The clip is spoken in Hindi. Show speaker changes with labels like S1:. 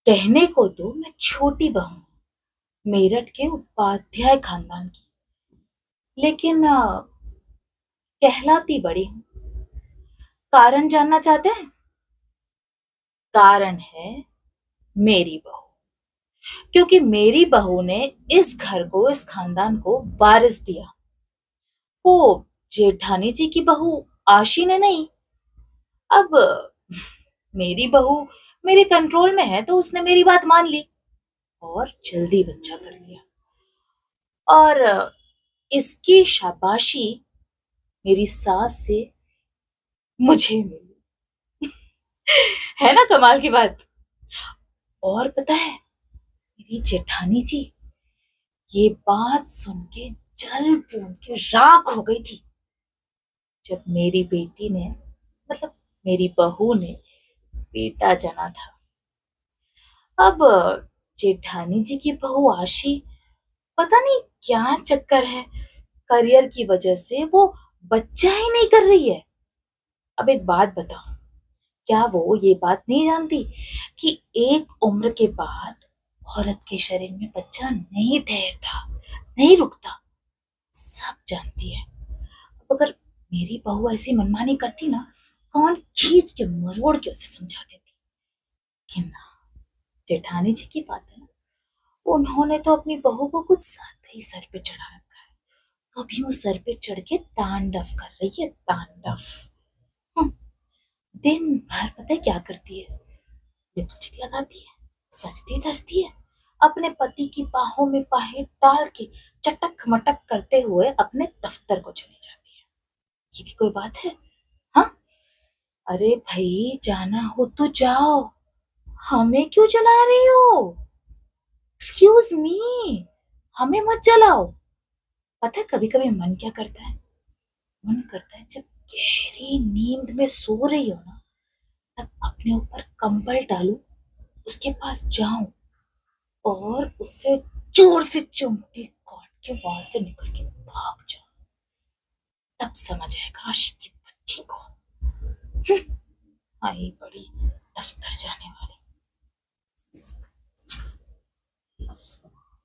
S1: कहने को तो मैं छोटी बहू हूं, मेरठ के उपाध्याय खानदान की, लेकिन कहलाती बड़ी हूं। कारण जानना चाहते हैं? कारण है मेरी बहू। क्योंकि मेरी बहू ने इस घर को, इस खानदान को वारिस दिया। वो जेठानी जी की बहू आशी ने नहीं। अब मेरी बहू मेरे कंट्रोल में है तो उसने मेरी बात मान ली और जल्दी बच्चा कर लिया। और इसकी शाबाशी मेरी सास से मुझे मिली। है ना कमाल की बात। और पता है, मेरी जेठानी जी ये बात सुन के जल भून के राख हो गई थी जब मेरी बेटी ने, मतलब मेरी बहू ने बेटा जना था। अब जेठानी जी की बहू आशी, पता नहीं क्या चक्कर है, करियर की वजह से वो बच्चा ही नहीं कर रही है। अब एक बात बताओ, क्या वो ये बात नहीं जानती कि एक उम्र के बाद औरत के शरीर में बच्चा नहीं ठहरता, नहीं रुकता? सब जानती है। अब अगर मेरी बहू ऐसी मनमानी करती ना, कौन खींच के मरोड़ के उसे समझा देती। कि ना, जेठानी जी की बात है ना, उन्होंने तो अपनी बहू को कुछ ज्यादा ही सर पे चढ़ा रखा है। अब यूं सर पे चढ़ के तांडव कर रही है, तांडव। हम्म, दिन भर पता है क्या करती है? लिपस्टिक लगाती है, सजती धजती है, अपने पति की बाहों में बाहें डाल के चटक मटक करते हुए अपने दफ्तर को चली जाती है। ये भी कोई बात है? हाँ, अरे भाई जाना हो तो जाओ, हमें क्यों जला रही हो? एक्सक्यूज मी, हमें मत जलाओ। पता है कभी कभी मन क्या करता है? मन करता है जब गहरी नींद में सो रही हो ना, तब अपने ऊपर कंबल डालूं, उसके पास जाऊं और उससे जोर से चुमटी काट के वहां से निकल के भाग जाऊं। तब समझ आएगा आशिक की बच्ची को। आई बड़ी दफ्तर जाने वाली।